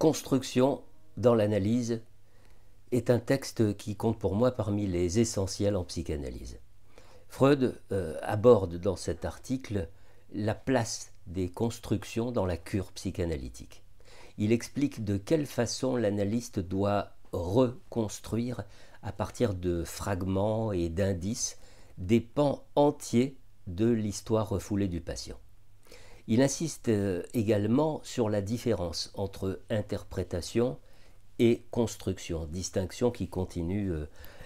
Construction dans l'analyse est un texte qui compte pour moi parmi les essentiels en psychanalyse. Freud aborde dans cet article la place des constructions dans la cure psychanalytique. Il explique de quelle façon l'analyste doit reconstruire à partir de fragments et d'indices des pans entiers de l'histoire refoulée du patient. Il insiste également sur la différence entre interprétation et construction, distinction qui continue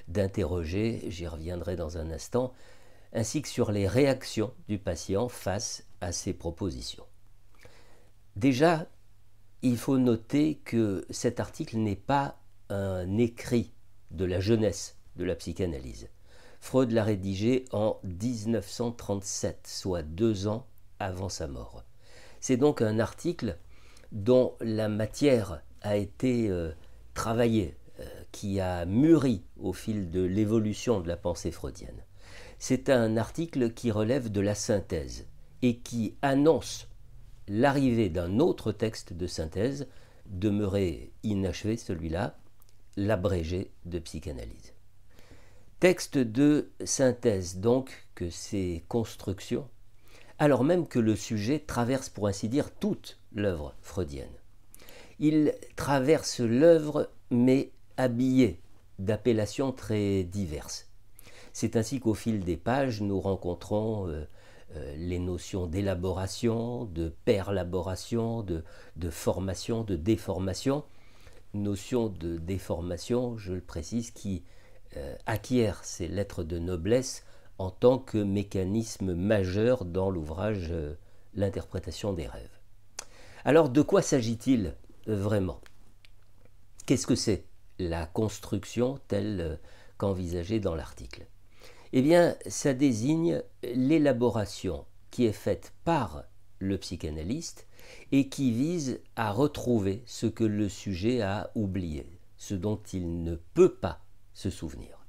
d'interroger, j'y reviendrai dans un instant, ainsi que sur les réactions du patient face à ces propositions. Déjà, il faut noter que cet article n'est pas un écrit de la jeunesse de la psychanalyse. Freud l'a rédigé en 1937, soit 2 ans avant sa mort. C'est donc un article dont la matière a été travaillée, qui a mûri au fil de l'évolution de la pensée freudienne. C'est un article qui relève de la synthèse et qui annonce l'arrivée d'un autre texte de synthèse, demeuré inachevé celui-là, l'abrégé de psychanalyse. Texte de synthèse donc que ces constructions, alors même que le sujet traverse pour ainsi dire toute l'œuvre freudienne. Il traverse l'œuvre mais habillé d'appellations très diverses. C'est ainsi qu'au fil des pages, nous rencontrons les notions d'élaboration, de perlaboration, de formation, de déformation. Notion de déformation, je le précise, qui acquiert ses lettres de noblesse en tant que mécanisme majeur dans l'ouvrage L'interprétation des rêves. Alors, de quoi s'agit-il vraiment? Qu'est-ce que c'est la construction telle qu'envisagée dans l'article? Eh bien, ça désigne l'élaboration qui est faite par le psychanalyste et qui vise à retrouver ce que le sujet a oublié, ce dont il ne peut pas se souvenir.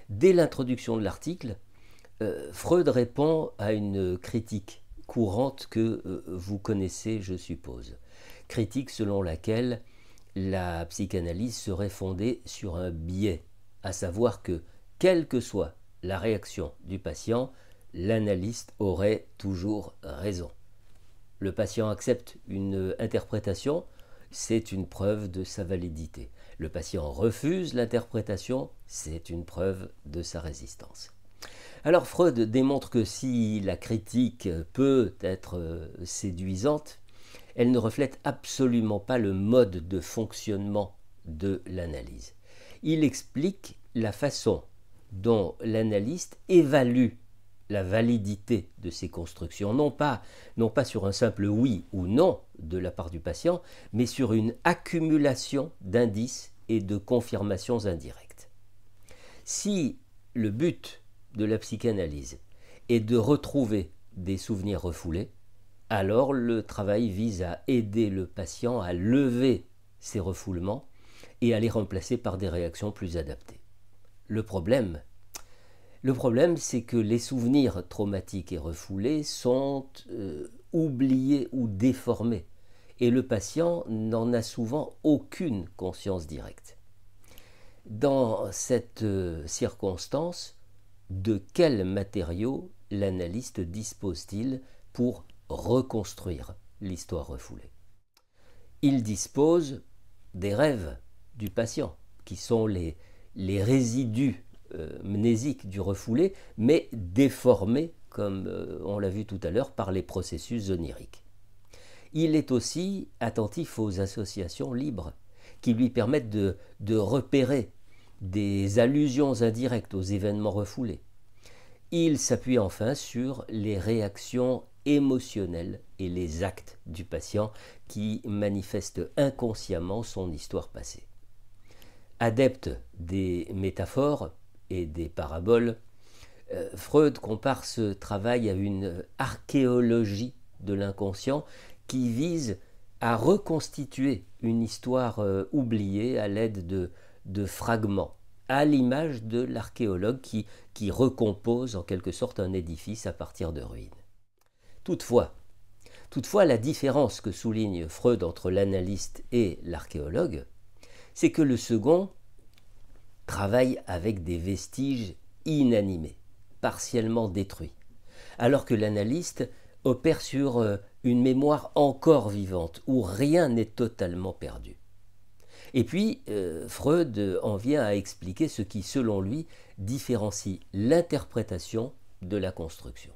Dès l'introduction de l'article, Freud répond à une critique courante que vous connaissez, je suppose. Critique selon laquelle la psychanalyse serait fondée sur un biais, à savoir que, quelle que soit la réaction du patient, l'analyste aurait toujours raison. Le patient accepte une interprétation, c'est une preuve de sa validité. Le patient refuse l'interprétation, c'est une preuve de sa résistance. Alors Freud démontre que si la critique peut être séduisante, elle ne reflète absolument pas le mode de fonctionnement de l'analyse. Il explique la façon dont l'analyste évalue la validité de ces constructions, non pas sur un simple oui ou non de la part du patient, mais sur une accumulation d'indices et de confirmations indirectes. Si le but de la psychanalyse est de retrouver des souvenirs refoulés, alors le travail vise à aider le patient à lever ces refoulements et à les remplacer par des réactions plus adaptées. Le problème, c'est que les souvenirs traumatiques et refoulés sont oubliés ou déformés, et le patient n'en a souvent aucune conscience directe. Dans cette circonstance, de quels matériaux l'analyste dispose-t-il pour reconstruire l'histoire refoulée? Il dispose des rêves du patient, qui sont les résidus mnésiques du refoulé, mais déformés, comme on l'a vu tout à l'heure, par les processus oniriques. Il est aussi attentif aux associations libres, qui lui permettent de repérer des allusions indirectes aux événements refoulés. Il s'appuie enfin sur les réactions émotionnelles et les actes du patient qui manifestent inconsciemment son histoire passée. Adepte des métaphores et des paraboles, Freud compare ce travail à une archéologie de l'inconscient qui vise à reconstituer une histoire oubliée à l'aide de fragments, à l'image de l'archéologue qui recompose en quelque sorte un édifice à partir de ruines. Toutefois, Toutefois, la différence que souligne Freud entre l'analyste et l'archéologue, c'est que le second travaille avec des vestiges inanimés, partiellement détruits, alors que l'analyste opère sur une mémoire encore vivante, où rien n'est totalement perdu. Et puis, Freud en vient à expliquer ce qui, selon lui, différencie l'interprétation de la construction.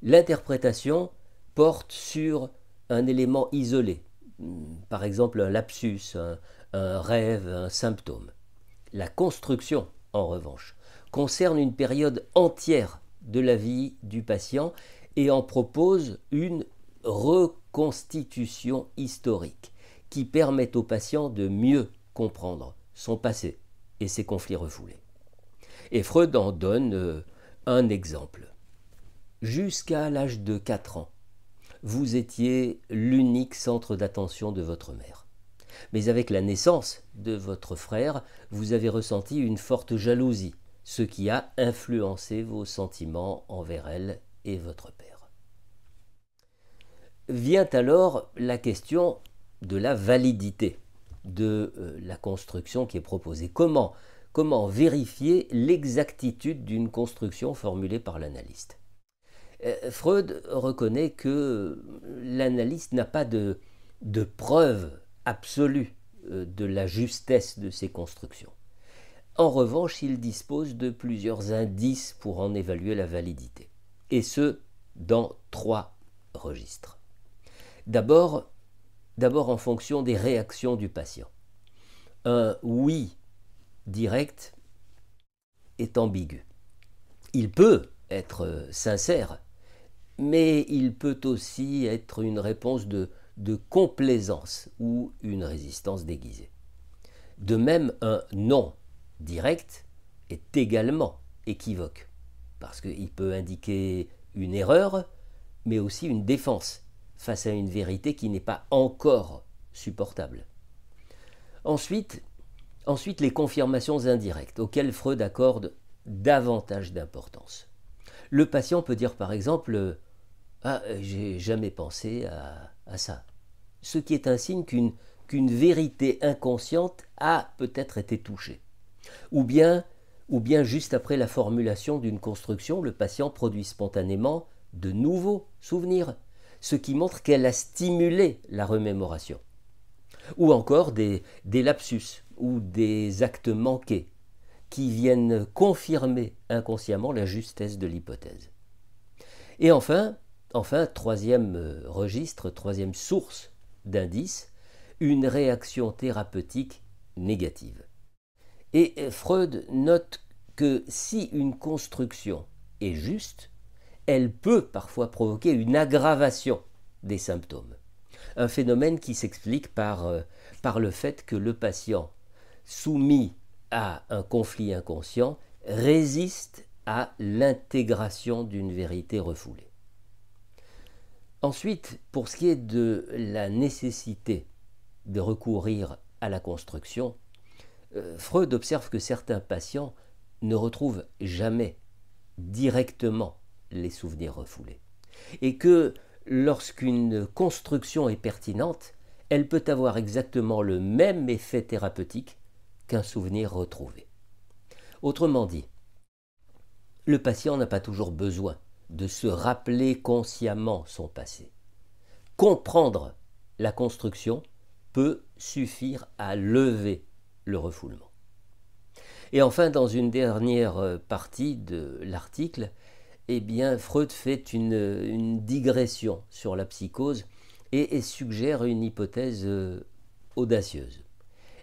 L'interprétation porte sur un élément isolé, par exemple un lapsus, un rêve, un symptôme. La construction, en revanche, concerne une période entière de la vie du patient et en propose une reconstitution historique qui permet au patient de mieux comprendre son passé et ses conflits refoulés. Et Freud en donne un exemple. Jusqu'à l'âge de 4 ans, vous étiez l'unique centre d'attention de votre mère. Mais avec la naissance de votre frère, vous avez ressenti une forte jalousie, ce qui a influencé vos sentiments envers elle et votre père. Vient alors la question de la validité de la construction qui est proposée. Comment vérifier l'exactitude d'une construction formulée par l'analyste? Freud reconnaît que l'analyste n'a pas de preuve absolue de la justesse de ces constructions. En revanche, il dispose de plusieurs indices pour en évaluer la validité, et ce, dans 3 registres. D'abord en fonction des réactions du patient. Un oui direct est ambigu. Il peut être sincère, mais il peut aussi être une réponse de complaisance ou une résistance déguisée. De même, un non direct est également équivoque, parce qu'il peut indiquer une erreur, mais aussi une défense face à une vérité qui n'est pas encore supportable. Ensuite, les confirmations indirectes, auxquelles Freud accorde davantage d'importance. Le patient peut dire par exemple « Ah, j'ai jamais pensé à ça », ce qui est un signe qu'une vérité inconsciente a peut-être été touchée. Ou bien juste après la formulation d'une construction, le patient produit spontanément de nouveaux souvenirs, ce qui montre qu'elle a stimulé la remémoration. Ou encore des lapsus ou des actes manqués qui viennent confirmer inconsciemment la justesse de l'hypothèse. Et enfin, troisième registre, troisième source d'indices, une réaction thérapeutique négative. Et Freud note que si une construction est juste, elle peut parfois provoquer une aggravation des symptômes. Un phénomène qui s'explique par le fait que le patient soumis à un conflit inconscient résiste à l'intégration d'une vérité refoulée. Ensuite, pour ce qui est de la nécessité de recourir à la construction, Freud observe que certains patients ne retrouvent jamais directement les souvenirs refoulés et que lorsqu'une construction est pertinente, elle peut avoir exactement le même effet thérapeutique qu'un souvenir retrouvé. Autrement dit, le patient n'a pas toujours besoin de se rappeler consciemment son passé. Comprendre la construction peut suffire à lever le refoulement. Et enfin, dans une dernière partie de l'article, Freud fait une digression sur la psychose et suggère une hypothèse audacieuse.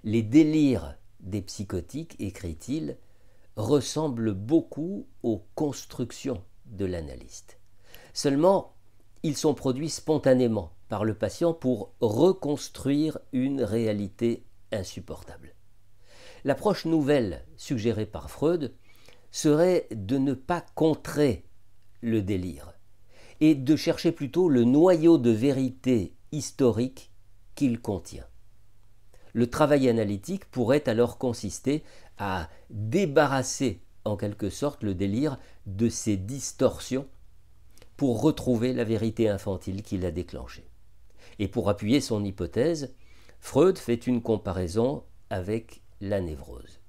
Les délires des psychotiques, écrit-il, ressemblent beaucoup aux constructions de l'analyste. Seulement, ils sont produits spontanément par le patient pour reconstruire une réalité insupportable. L'approche nouvelle suggérée par Freud serait de ne pas contrer le délire et de chercher plutôt le noyau de vérité historique qu'il contient. Le travail analytique pourrait alors consister à débarrasser en quelque sorte le délire de ses distorsions pour retrouver la vérité infantile qui l'a déclenchée. Et pour appuyer son hypothèse, Freud fait une comparaison avec la névrose.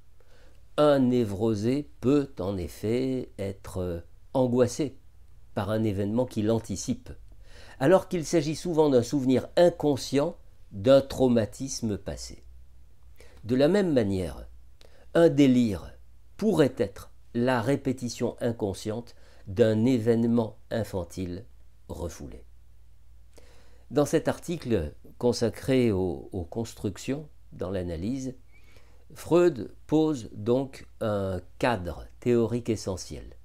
Un névrosé peut en effet être angoissé par un événement qu'il anticipe, alors qu'il s'agit souvent d'un souvenir inconscient d'un traumatisme passé. De la même manière, un délire pourrait être la répétition inconsciente d'un événement infantile refoulé. Dans cet article consacré aux constructions dans l'analyse, Freud pose donc un cadre théorique essentiel,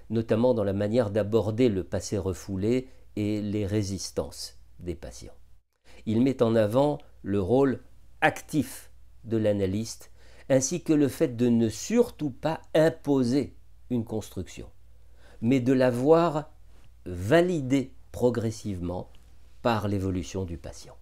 notamment dans la manière d'aborder le passé refoulé et les résistances des patients. Il met en avant le rôle actif de l'analyste, ainsi que le fait de ne surtout pas imposer une construction, mais de la voir validée progressivement par l'évolution du patient.